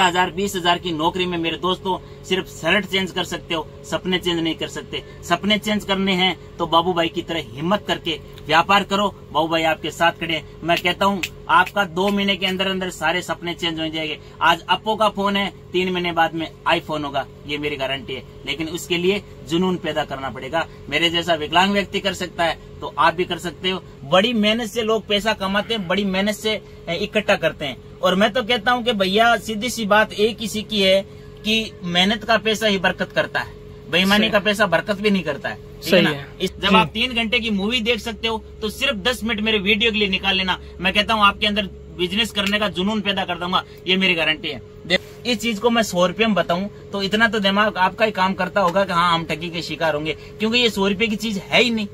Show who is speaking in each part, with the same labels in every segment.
Speaker 1: 10,000 20,000 की नौकरी में मेरे दोस्तों सिर्फ शर्ट चेंज कर सकते हो, सपने चेंज नहीं कर सकते। सपने चेंज करने हैं तो बाबू भाई की तरह हिम्मत करके व्यापार करो। बाबू भाई आपके साथ खड़े हैं। मैं कहता हूँ आपका 2 महीने के अंदर अंदर सारे सपने चेंज हो जाएंगे। आज अप्पो का फोन है, 3 महीने बाद में आईफोन होगा, ये मेरी गारंटी है। लेकिन उसके लिए जुनून पैदा करना पड़ेगा। मेरे जैसा विकलांग व्यक्ति कर सकता है तो आप भी कर सकते हो। बड़ी मेहनत से लोग पैसा कमाते हैं, बड़ी मेहनत से इकट्ठा करते हैं। और मैं तो कहता हूँ कि भैया सीधी सी बात एक ही सी की है कि मेहनत का पैसा ही बरकत करता है, बेईमानी का पैसा बरकत भी नहीं करता है।
Speaker 2: सही है।
Speaker 1: जब आप 3 घंटे की मूवी देख सकते हो तो सिर्फ 10 मिनट मेरे वीडियो के लिए निकाल लेना। मैं कहता हूँ आपके अंदर बिजनेस करने का जुनून पैदा कर दूंगा, ये मेरी गारंटी है। इस चीज को मैं 100 रुपये में बताऊं तो इतना तो दिमाग आपका ही काम करता होगा कि हाँ हम ठगी के शिकार होंगे, क्योंकि ये 100 रुपये की चीज है ही नहीं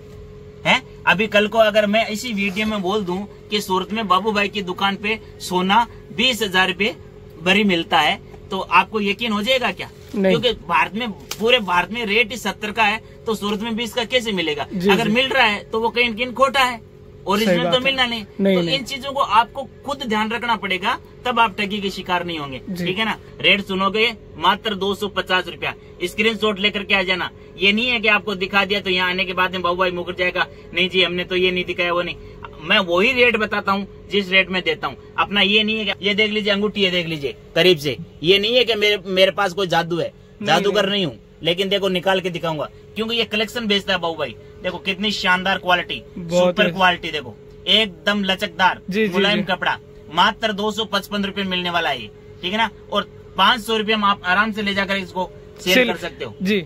Speaker 1: है। अभी कल को अगर मैं इसी वीडियो में बोल दूं कि सूरत में बाबू भाई की दुकान पे सोना 20,000 रुपये भरी मिलता है तो आपको यकीन हो जाएगा क्या? क्योंकि भारत में, पूरे भारत में रेट ही 70 का है तो सूरत में 20 का कैसे मिलेगा? अगर मिल रहा है तो वो कहीं न कहीं खोटा है, ओरिजिनल तो मिलना नहीं। तो इन चीजों को आपको खुद ध्यान रखना पड़ेगा, तब आप ठगी के शिकार नहीं होंगे। ठीक है ना? रेट सुनोगे मात्र 250 रुपया, स्क्रीनशॉट लेकर के आ जाना। ये नहीं है कि आपको दिखा दिया तो यहाँ आने के बाद में बाबू भाई मुकर जाएगा, नहीं जी हमने तो ये नहीं दिखाया, वो नहीं। मैं वही रेट बताता हूँ जिस रेट में देता हूँ। अपना ये नहीं है कि ये देख लीजिए अंगूठी, ये देख लीजिए करीब से, ये नहीं है कि मेरे पास कोई जादू है, जादूगर नहीं हूँ। लेकिन देखो निकाल के दिखाऊंगा, क्योंकि ये कलेक्शन बेचता है बाबू भाई। देखो कितनी शानदार क्वालिटी, सुपर क्वालिटी, देखो एकदम लचकदार मुलायम कपड़ा, मात्र 255 रुपए मिलने वाला है ये। ठीक है ना? और 500 रुपये में आप आराम से ले जाकर इसको सेल कर सकते हो जी।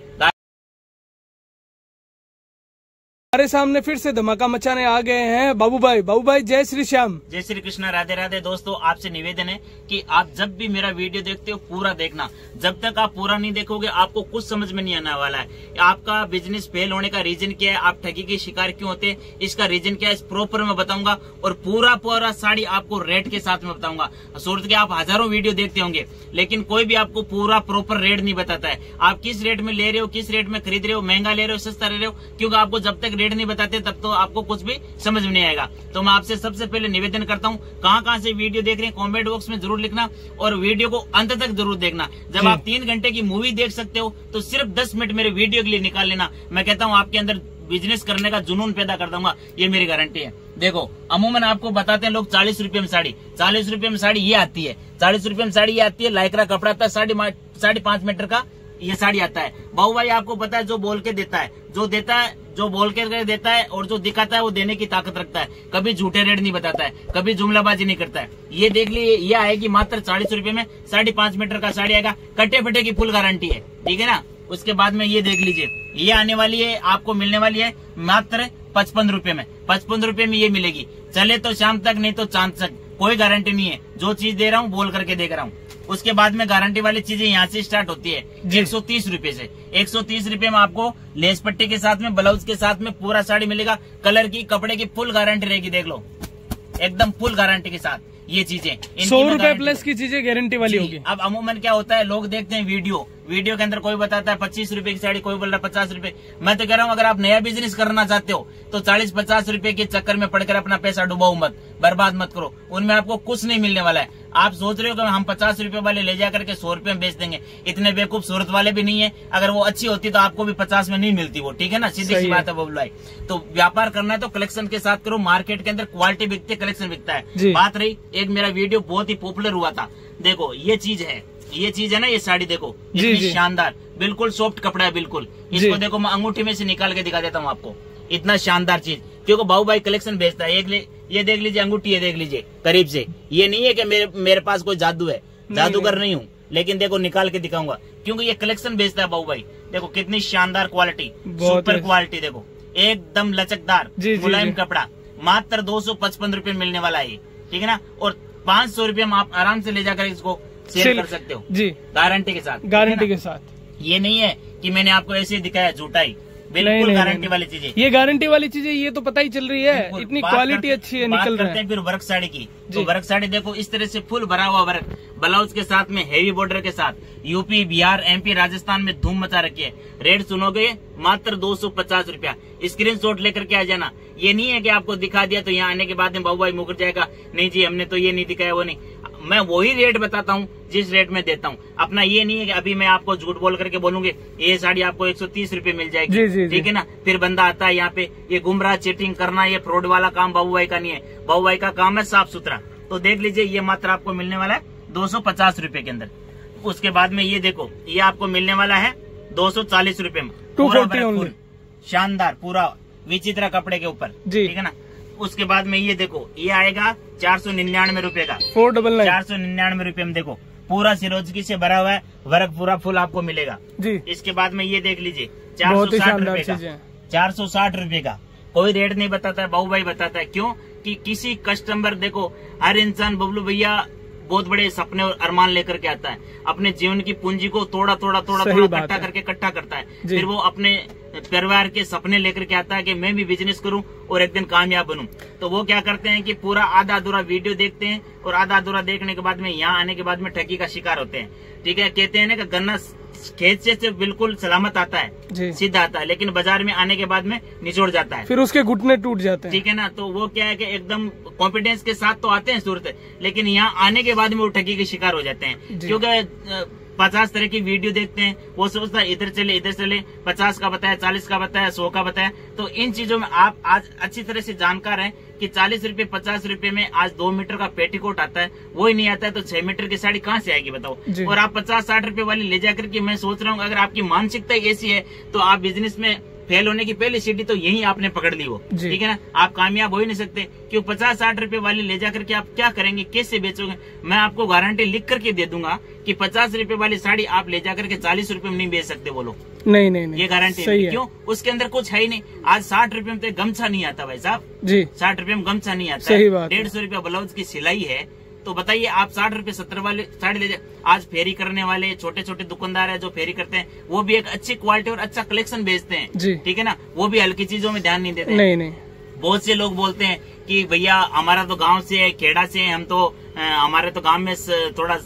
Speaker 2: हमारे सामने फिर से धमाका मचाने आ गए हैं बाबू भाई। बाबू भाई जय श्री श्याम।
Speaker 1: जय श्री कृष्णा, राधे राधे। दोस्तों आपसे निवेदन है कि आप जब भी मेरा वीडियो देखते हो पूरा देखना। जब तक आप पूरा नहीं देखोगे आपको कुछ समझ में नहीं आने वाला है। आपका बिजनेस फेल होने का रीजन क्या है, आप ठगी के शिकार क्यों होते हैं, इसका रीजन क्या है, इस प्रॉपर में बताऊंगा। और पूरा साड़ी आपको रेट के साथ में बताऊंगा। सूरत के आप हजारों वीडियो देखते होंगे लेकिन कोई भी आपको पूरा प्रॉपर रेट नहीं बताता है। आप किस रेट में ले रहे हो, किस रेट में खरीद रहे हो, महंगा ले रहे हो, सस्ता ले रहे हो, क्योंकि आपको जब तक रेट नहीं बताते तब तो आपको कुछ भी समझ में नहीं आएगा। तो मैं आपसे सबसे पहले निवेदन करता हूँ, कहाँ से वीडियो देख रहे हैं कमेंट बॉक्स में जरूर लिखना और वीडियो को अंत तक जरूर देखना। जब आप 3 घंटे की मूवी देख सकते हो तो सिर्फ 10 मिनट मेरे वीडियो के लिए निकाल लेना। मैं कहता हूँ आपके अंदर बिजनेस करने का जुनून पैदा कर दूंगा, ये मेरी गारंटी है। देखो अमूमन आपको बताते हैं लोग 40 रुपए में साड़ी, 40 रुपए में साड़ी ये आती है, 40 रुपए में साड़ी ये आती है। लाइक्रा कपड़ा आता है, 5.5 मीटर का ये साड़ी आता है। बाबू भाई आपको पता है जो बोल के देता है, जो देता है, जो बोल के देता है और जो दिखाता है वो देने की ताकत रखता है। कभी झूठे रेट नहीं बताता है, कभी जुमलाबाजी नहीं करता है। ये देख लीजिए, ये आएगी मात्र 40 रुपए में, 5.5 मीटर का साड़ी आएगा, कटे फटे की फुल गारंटी है। ठीक है ना? उसके बाद में ये देख लीजिए, ये आने वाली है, आपको मिलने वाली है मात्र 55 रुपए में। 55 रुपए में ये मिलेगी। चले तो शाम तक, नहीं तो चांद तक, कोई गारंटी नहीं है। जो चीज दे रहा हूँ बोल करके देख रहा हूँ। उसके बाद में गारंटी वाली चीजें यहाँ से स्टार्ट होती है 130 रुपए से। 130 रुपए में आपको लेस पट्टी के साथ में, ब्लाउज के साथ में पूरा साड़ी मिलेगा। कलर की, कपड़े की फुल गारंटी रहेगी। देख लो एकदम फुल गारंटी के साथ ये चीजें।
Speaker 2: 100 रुपए प्लस की चीजें गारंटी वाली होगी।
Speaker 1: अब अमूमन क्या होता है, लोग देखते हैं वीडियो के अंदर कोई बताता है 25 रुपए की साड़ी, कोई बोल रहा है 50 रुपए। मैं तो कह रहा हूँ अगर आप नया बिजनेस करना चाहते हो तो 40-50 रुपए के चक्कर में पड़कर अपना पैसा डुबाओ मत, बर्बाद मत करो। उनमें आपको कुछ नहीं मिलने वाला है। आप सोच रहे हो कि हम 50 रुपए वाले ले जाकर के 100 रुपए में बेच देंगे, इतने बेवकूफ सूरत वाले भी नहीं है। अगर वो अच्छी होती तो आपको भी 50 में नहीं मिलती वो। ठीक है ना? सीधी सी बात है बबलू भाई। तो व्यापार करना है तो कलेक्शन के साथ करो। मार्केट के अंदर क्वालिटी बिकती है, कलेक्शन बिकता है। बात रही, एक मेरा वीडियो बहुत ही पॉपुलर हुआ था। देखो ये चीज है ना, ये साड़ी देखो इतनी शानदार, बिल्कुल सॉफ्ट कपड़ा है बिल्कुल। इसको देखो मैं अंगूठी में से निकाल के दिखा देता हूँ आपको, इतना शानदार चीज, क्योंकि बाबू भाई कलेक्शन बेचता है। ये देख लीजिए अंगूठी, ये देख लीजिए करीब से, ये नहीं है कि मेरे पास कोई जादू है, जादूगर नहीं हूँ। लेकिन देखो निकाल के दिखाऊंगा, क्योंकि ये कलेक्शन बेचता है बाबू भाई। देखो कितनी शानदार क्वालिटी, सुपर क्वालिटी, देखो एकदम लचकदार मुलायम कपड़ा, मात्र 255 रुपए मिलने वाला है। ठीक है ना? और 500 रुपये में आप आराम से ले जाकर इसको सेल कर सकते हो जी, गारंटी के साथ।
Speaker 2: गारंटी के साथ।
Speaker 1: ये नहीं है कि मैंने आपको ऐसे दिखाया झूठाई, बिल्कुल गारंटी वाली चीजें।
Speaker 2: ये गारंटी वाली चीजें, ये तो पता ही चल रही है, इतनी क्वालिटी अच्छी है, निकल रहा है।
Speaker 1: फिर वर्क साड़ी की, तो वर्क साड़ी देखो इस तरह से फुल भरा हुआ वर्क, ब्लाउज के साथ में हेवी बॉर्डर के साथ। यूपी, बिहार, एमपी, राजस्थान में धूम मचा रखी है। रेट सुनोगे मात्र 250 रुपया, स्क्रीनशॉट लेकर के आ जाना। ये नहीं है कि आपको दिखा दिया तो यहाँ आने के बाद में बाबू भाई मुकर जाएगा, नहीं जी हमने तो ये नहीं दिखाया, वो नहीं। मैं वही रेट बताता हूँ जिस रेट में देता हूँ। अपना ये नहीं है कि अभी मैं आपको झूठ बोल करके बोलूंगी ये साड़ी आपको 130 रुपए मिल जाएगी, ठीक है ना। फिर बंदा आता है यहाँ पे, ये गुमराह चीटिंग करना, ये फ्रॉड वाला काम बाबू भाई का नहीं है। बाबू भाई का काम है साफ सुथरा। तो देख लीजिए, ये मात्र आपको मिलने वाला है 250 रुपए के अंदर। उसके बाद में ये देखो, ये आपको मिलने वाला है 240 रुपए में,
Speaker 2: 240
Speaker 1: शानदार पूरा विचित्र कपड़े के ऊपर, ठीक है ना। उसके बाद में ये देखो, ये आएगा 499 रुपए का, 499 रुपए में देखो पूरा सिरोजकी से भरा हुआ है, वर्क पूरा फुल आपको मिलेगा जी। इसके बाद में ये देख लीजिए 460 रुपए का, 460 रुपए का। कोई रेट नहीं बताता है, बाबू भाई बताता है। क्यों कि किसी कस्टमर, देखो हर इंसान बबलू भैया बहुत बड़े सपने और अरमान लेकर के आता है, अपने जीवन की पूंजी को थोड़ा थोड़ा इकट्ठा करके इकट्ठा करता है, फिर वो अपने परिवार के सपने लेकर के आता है कि मैं भी बिजनेस करूं और एक दिन कामयाब बनूं। तो वो क्या करते हैं कि पूरा आधा अधूरा वीडियो देखते हैं और आधा अधूरा देखने के बाद में यहाँ आने के बाद में ठगी का शिकार होते हैं, ठीक है। कहते हैं ना कि गन्ना खेत से बिल्कुल सलामत आता है, सीधा आता है, लेकिन बाजार में आने के बाद में निचोड़ जाता है,
Speaker 2: फिर उसके घुटने टूट जाते हैं,
Speaker 1: ठीक है ना। तो वो क्या है कि एकदम कॉन्फिडेंस के साथ तो आते हैं सूरत, लेकिन यहाँ आने के बाद में वो ठगी के शिकार हो जाते हैं। क्योंकि 50 तरह की वीडियो देखते हैं, वो सोचता है इधर चले 50 का बताया, 40 का बताया, 100 का बताया। तो इन चीजों में आप आज अच्छी तरह से जानकार हैं कि 40 रुपए 50 रुपए में आज 2 मीटर का पेटीकोट आता है, वो ही नहीं आता है तो 6 मीटर की साड़ी कहाँ से आएगी बताओ। और आप 50-60 रुपए वाली ले जाकर के, मैं सोच रहा हूँ अगर आपकी मानसिकता ऐसी है तो आप बिजनेस में फेल होने की पहली सीढ़ी तो यही आपने पकड़ ली हो, ठीक है ना। आप कामयाब हो ही नहीं सकते, क्यों 50-60 रुपए वाली ले जाकर के आप क्या करेंगे, कैसे बेचोगे। मैं आपको गारंटी लिख करके दे दूंगा कि 50 रुपए वाली साड़ी आप ले जाकर के 40 रुपए में नहीं बेच सकते बोलो।
Speaker 2: नहीं,
Speaker 1: ये गारंटी नहीं। क्यों, उसके अंदर कुछ है ही नहीं। आज 60 रुपए में तो गमछा नहीं आता भाई साहब जी, 60 रुपए में गमछा नहीं आता, 150 रुपया ब्लाउज की सिलाई है। तो बताइए आप 60 रुपए 70 वाले साड़ी ले जाए। आज फेरी करने वाले छोटे छोटे दुकानदार है जो फेरी करते हैं, वो भी एक अच्छी क्वालिटी और अच्छा कलेक्शन बेचते हैं, ठीक है ना। वो भी हल्की चीजों में ध्यान नहीं देते।
Speaker 2: नहीं।
Speaker 1: बहुत से लोग बोलते हैं कि भैया हमारा तो गांव से है, खेड़ा से है, हम तो हमारे तो गांव में थोड़ा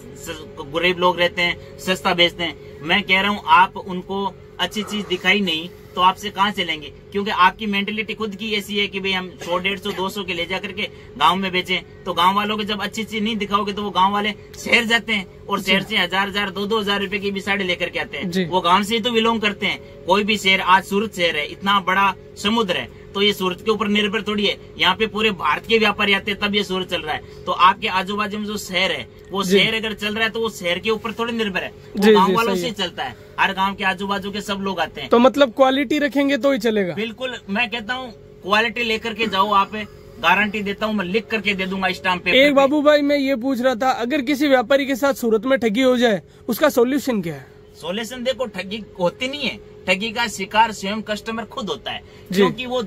Speaker 1: गरीब लोग रहते हैं, सस्ता बेचते हैं। मैं कह रहा हूँ आप उनको अच्छी चीज दिखाई नहीं तो आपसे कहाँ से लेंगे, क्योंकि आपकी मेंटेलिटी खुद की ऐसी है कि भाई हम 100, 150, 200 के ले जाकर के गांव में बेचें। तो गांव वालों को जब अच्छी चीज नहीं दिखाओगे तो वो गांव वाले शहर जाते हैं और शहर से 1000, 2,000 रुपए की भी साड़ी लेकर के आते हैं। वो गांव से ही तो बिलोंग करते हैं। कोई भी शहर, आज सूरत शहर है, इतना बड़ा समुद्र है, तो ये सूरत के ऊपर निर्भर थोड़ी है। यहाँ पे पूरे भारत के व्यापारी आते हैं तब ये सूरत चल रहा है। तो आपके आजू बाजू में जो शहर है, वो शहर अगर चल रहा है तो वो शहर के ऊपर थोड़ी निर्भर है, वो गाँव वालों से चलता है। हर गाँव के आजू बाजू के सब लोग आते हैं।
Speaker 2: तो मतलब क्वालिटी रखेंगे तो ही चलेगा।
Speaker 1: बिल्कुल, मैं कहता हूँ क्वालिटी लेकर के जाओ, आप गारंटी देता हूँ, मैं लिख करके दे दूंगा स्टाम्प पे।
Speaker 2: एक बाबू भाई मैं ये पूछ रहा था, अगर किसी व्यापारी के साथ सूरत में ठगी हो जाए उसका सोल्यूशन क्या है?
Speaker 1: सोल्यूशन देखो, ठगी होती नहीं है, ठगी का शिकार स्वयं कस्टमर खुद होता है, क्योंकि वो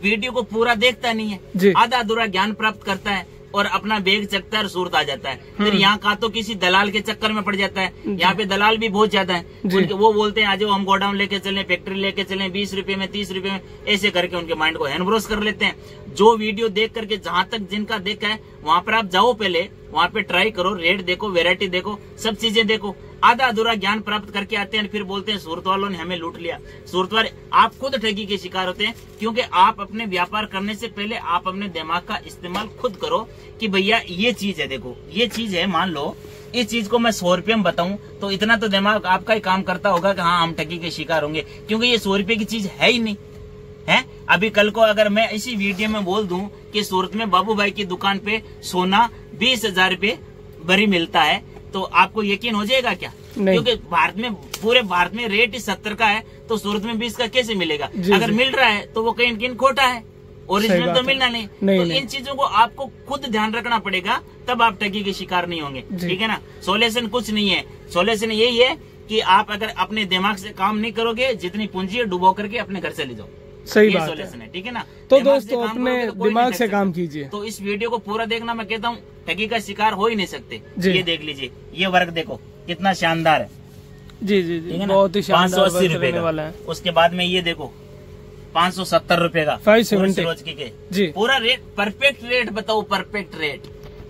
Speaker 1: वीडियो को पूरा देखता नहीं है, आधा अधूरा ज्ञान प्राप्त करता है और अपना बैग चकता है और सूरत आ जाता है। फिर यहाँ का तो किसी दलाल के चक्कर में पड़ जाता है। यहाँ पे दलाल भी बहुत ज्यादा है, वो बोलते हैं आज हम गोडाउन लेके चलें, फैक्ट्री लेके चलें, 20 रुपए में, 30 रुपए में, ऐसे करके उनके माइंड को हैंडब्रोस कर लेते हैं। जो वीडियो देख करके जहां तक जिनका देखा है वहां पर आप जाओ, पहले वहां पे ट्राई करो, रेट देखो, वेरायटी देखो, सब चीजें देखो। आधा अधूरा ज्ञान प्राप्त करके आते हैं, फिर बोलते हैं सूरत वालों ने हमें लूट लिया। सूरत वाले आप खुद ठगी के शिकार होते हैं, क्योंकि आप अपने व्यापार करने से पहले आप अपने दिमाग का इस्तेमाल खुद करो कि भैया ये चीज है, देखो ये चीज है, मान लो इस चीज को मैं 100 रुपये में बताऊं तो इतना तो दिमाग आपका ही काम करता होगा कि हाँ हम ठगी के शिकार होंगे, क्योंकि ये 100 रुपये की चीज है ही नहीं है। अभी कल को अगर मैं इसी वीडियो में बोल दूं कि सूरत में बाबू भाई की दुकान पे सोना 20,000 रुपये भरी मिलता है, तो आपको यकीन हो जाएगा क्या? क्योंकि भारत में, पूरे भारत में रेट ही 70 का है, तो सूरत में 20 का कैसे मिलेगा? अगर मिल रहा है तो वो कहीं किन खोटा है, ओरिजिनल तो मिलना नहीं। तो इन चीजों को आपको खुद ध्यान रखना पड़ेगा, तब आप ठगी के शिकार नहीं होंगे, ठीक है ना। सोल्यूशन कुछ नहीं है, सोल्यूशन यही है कि आप अगर अपने दिमाग से काम नहीं करोगे, जितनी पूंजी है डुबो करके अपने घर से ले जाओ।
Speaker 2: सही बात
Speaker 1: है, ठीक है ना।
Speaker 2: तो दोस्तों अपने दिमाग से काम कीजिए।
Speaker 1: तो इस वीडियो को पूरा देखना, मैं कहता हूँ ठगी का शिकार हो ही नहीं सकते। ये देख लीजिए, ये वर्क देखो कितना शानदार है।
Speaker 2: जी, बहुत ही शानदार
Speaker 1: 580 रुपए वाला है। उसके बाद में ये देखो 570 रुपए का,
Speaker 2: 570
Speaker 1: के जी, पूरा रेट, परफेक्ट रेट बताओ, परफेक्ट रेट।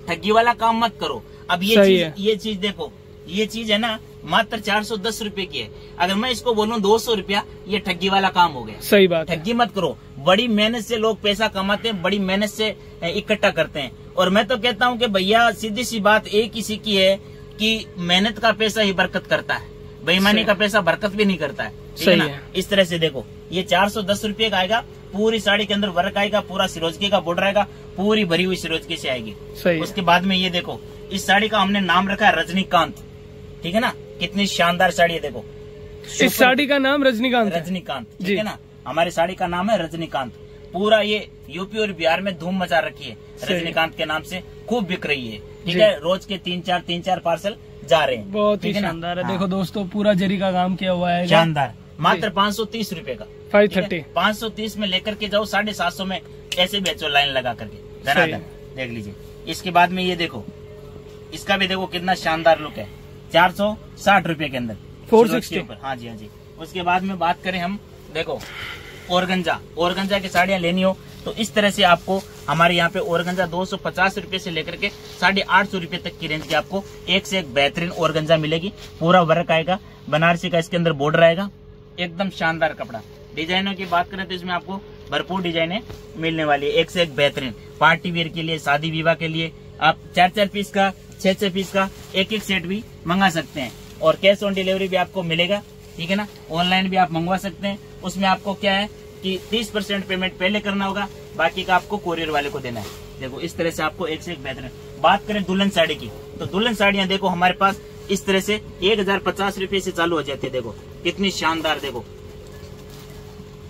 Speaker 1: ठगी वाला काम मत करो। अब ये चीज देखो, ये चीज है ना मात्र 410 रुपए की है। अगर मैं इसको बोलूं 200 रुपया, ये ठगी वाला काम हो गया।
Speaker 2: सही बात,
Speaker 1: ठगी मत करो। बड़ी मेहनत से लोग पैसा कमाते हैं, बड़ी मेहनत से इकट्ठा करते हैं। और मैं तो कहता हूं कि भैया सीधी सी बात एक ही सीखी है कि मेहनत का पैसा ही बरकत करता है, बेईमानी का पैसा बरकत भी नहीं करता है, ठीक है ना। इस तरह से देखो, ये 410 रुपये का आएगा, पूरी साड़ी के अंदर वर्क आएगा, पूरा सिरोजकी का बॉर्डर आएगा, पूरी भरी हुई सिरोजकी से आएगी। उसके बाद में ये देखो, इस साड़ी का हमने नाम रखा है रजनीकांत, ठीक है ना। कितनी शानदार साड़ी है, देखो
Speaker 2: इस साड़ी का नाम रजनीकांत
Speaker 1: ठीक है ना। हमारी साड़ी का नाम है रजनीकांत। पूरा ये यूपी और बिहार में धूम मचा रखी है, रजनीकांत के नाम से खूब बिक रही है, ठीक है। रोज के 3-4 पार्सल जा रहे हैं,
Speaker 2: बहुत ही शानदार है। देखो दोस्तों, पूरा जरी का काम किया हुआ है,
Speaker 1: शानदार। मात्र 530 रुपए का,
Speaker 2: 530।
Speaker 1: 530 में लेकर के जाओ, 750 में ऐसे बेचो लाइन लगा करके, धनाधन। देख लीजिए। इसके बाद में ये देखो, इसका भी देखो कितना शानदार लुक है, 460 रुपए के अंदर,
Speaker 2: 460।
Speaker 1: हाँ जी हाँ जी। उसके बाद में बात करें हम, देखो ऑर्गेंजा की साड़ियाँ लेनी हो तो इस तरह से आपको हमारे यहाँ पे ऑर्गेंजा 250 रुपए से लेकर के 850 रुपए तक की रेंज की आपको एक से एक बेहतरीन ऑर्गेंजा मिलेगी। पूरा वर्क आएगा, बनारसी का इसके अंदर बॉर्डर आएगा, एकदम शानदार कपड़ा। डिजाइनों की बात करें तो इसमें आपको भरपूर डिजाइने मिलने वाली है, एक से एक बेहतरीन। पार्टी वेयर के लिए, शादी विवाह के लिए आप 4-4 पीस का, 6-6 पीस का एक सेट भी मंगा सकते हैं। और कैश ऑन डिलीवरी भी आपको मिलेगा, ठीक है ना। ऑनलाइन भी आप मंगवा सकते हैं। उसमें आपको क्या है कि 30% पेमेंट पहले करना होगा, बाकी का आपको कोरियर वाले को देना है। देखो इस तरह से आपको एक से एक बेहतरीन। बात करें दुल्हन साड़ी की, तो दुल्हन साड़ियाँ देखो हमारे पास इस तरह से 1050 रुपए से चालू हो जाती है। देखो कितनी शानदार, देखो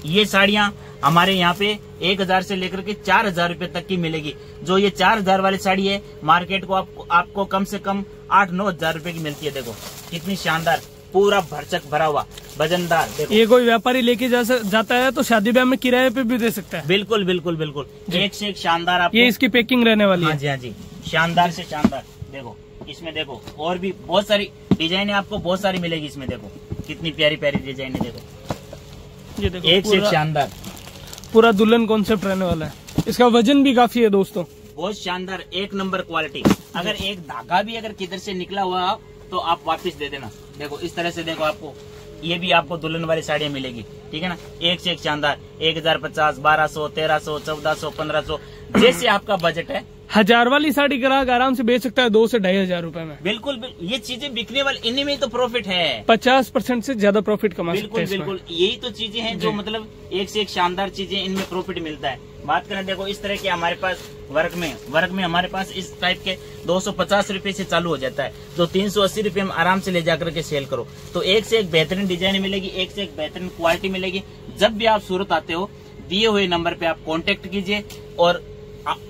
Speaker 1: ये साड़ियाँ हमारे यहाँ पे 1000 से लेकर के 4000 रुपए तक की मिलेगी। जो ये 4000 वाली साड़ी है, मार्केट को आपको कम से कम 8-9 हजार रुपए की मिलती है। देखो कितनी शानदार, पूरा भरचक भरा हुआ, वजनदार। देखो
Speaker 2: ये कोई व्यापारी लेके जाता है तो शादी ब्याह में किराए पे भी दे सकता है।
Speaker 1: बिल्कुल बिल्कुल बिल्कुल, एक से एक शानदार आपको।
Speaker 2: ये इसकी पैकिंग रहने वाली है।
Speaker 1: हाँ जी हाँ जी, शानदार से शानदार। देखो इसमें देखो और भी बहुत सारी डिजाइने आपको बहुत सारी मिलेगी इसमें। देखो कितनी प्यारी प्यारी डिजाइने, देखो
Speaker 2: ये देखो
Speaker 1: एक से एक शानदार,
Speaker 2: पूरा दुल्हन कॉन्सेप्ट रहने वाला है। इसका वजन भी काफी है दोस्तों,
Speaker 1: बहुत शानदार, एक नंबर क्वालिटी। अगर एक धागा भी अगर किधर से निकला हुआ तो आप वापस दे देना। देखो इस तरह से, देखो आपको ये भी आपको दुल्हन वाली साड़ियाँ मिलेगी, ठीक है ना। एक से एक शानदार, 1050, 1200, 1300, 1400, 1500, जैसे आपका बजट है।
Speaker 2: 1000 वाली साड़ी ग्राहक आराम से बेच सकता है 2 से 2500 रुपए में।
Speaker 1: बिल्कुल, ये चीजें बिकने वाली, इन्हीं में तो प्रॉफिट है।
Speaker 2: 50% से ज्यादा प्रॉफिट कमा सकते हैं।
Speaker 1: बिल्कुल बिल्कुल, यही तो चीजें हैं जो मतलब एक से एक शानदार चीजें, इनमें प्रॉफिट मिलता है। बात करें, देखो इस तरह के हमारे पास वर्क में हमारे पास इस टाइप के 250 रुपए से चालू हो जाता है, जो 380 रुपए में आराम से ले जाकर के सेल करो। तो एक से एक बेहतरीन डिजाइन मिलेगी, एक से एक बेहतरीन क्वालिटी मिलेगी। जब भी आप सूरत आते हो, दिए हुए नंबर पे आप कांटेक्ट कीजिए और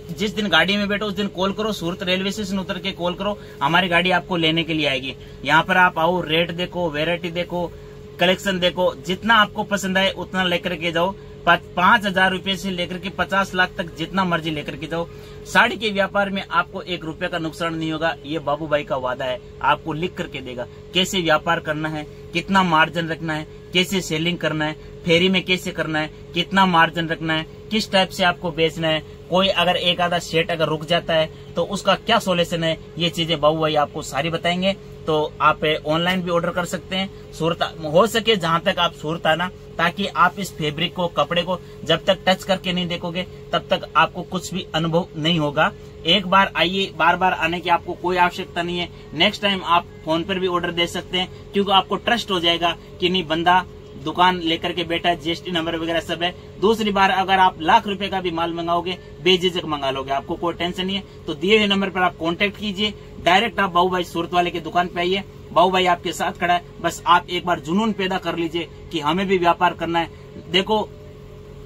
Speaker 1: जिस दिन गाड़ी में बैठो उस दिन कॉल करो, सूरत रेलवे स्टेशन उतर के कॉल करो, हमारी गाड़ी आपको लेने के लिए आएगी। यहाँ पर आप आओ, रेट देखो, वेरायटी देखो, कलेक्शन देखो, जितना आपको पसंद आए उतना लेकर के जाओ। 5000 रुपए से लेकर के 50 लाख तक जितना मर्जी लेकर के जाओ। साड़ी के व्यापार में आपको 1 रुपए का नुकसान नहीं होगा, ये बाबू भाई का वादा है। आपको लिख करके देगा कैसे व्यापार करना है, कितना मार्जिन रखना है, कैसे सेलिंग करना है, फेरी में कैसे करना है, कितना मार्जिन रखना है, किस टाइप से आपको बेचना है। कोई अगर एक आधा सेट अगर रुक जाता है तो उसका क्या सोल्यूशन है, ये चीजें बाबू भाई आपको सारी बताएंगे। तो आप ऑनलाइन भी ऑर्डर कर सकते हैं। सूरत हो सके जहां तक आप सूरत आना, ताकि आप इस फैब्रिक को, कपड़े को जब तक टच करके नहीं देखोगे तब तक आपको कुछ भी अनुभव नहीं होगा। एक बार आइए, बार बार आने की आपको कोई आवश्यकता नहीं है। नेक्स्ट टाइम आप फोन पर भी ऑर्डर दे सकते हैं, क्योंकि आपको ट्रस्ट हो जाएगा कि नहीं बंदा दुकान लेकर के बैठा है, जीएसटी नंबर वगैरह सब है। दूसरी बार अगर आप लाख रुपए का भी माल मंगाओगे, बेझिझक मंगा लोगे, आपको कोई टेंशन नहीं है। तो दिए हुए नंबर पर आप कांटेक्ट कीजिए, डायरेक्ट आप बाबू भाई सूरत वाले की दुकान पे आइए। बाबू भाई आपके साथ खड़ा है, बस आप एक बार जुनून पैदा कर लीजिए कि हमें भी व्यापार करना है। देखो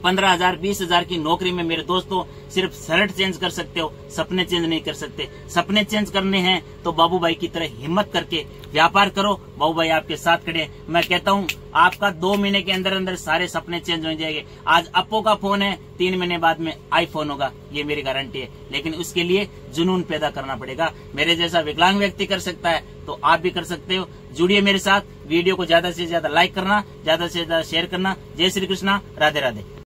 Speaker 1: 15,000 20,000 की नौकरी में मेरे दोस्तों सिर्फ शर्ट चेंज कर सकते हो, सपने चेंज नहीं कर सकते। सपने चेंज करने हैं तो बाबू भाई की तरह हिम्मत करके व्यापार करो। बाबू भाई आपके साथ खड़े हैं। मैं कहता हूँ आपका 2 महीने के अंदर अंदर सारे सपने चेंज हो जाएंगे। आज अप्पो का फोन है, 3 महीने बाद में आईफोन होगा, ये मेरी गारंटी है। लेकिन उसके लिए जुनून पैदा करना पड़ेगा। मेरे जैसा विकलांग व्यक्ति कर सकता है तो आप भी कर सकते हो। जुड़िए मेरे साथ। वीडियो को ज्यादा से ज्यादा लाइक करना, ज्यादा से ज्यादा शेयर करना। जय श्री कृष्णा, राधे राधे।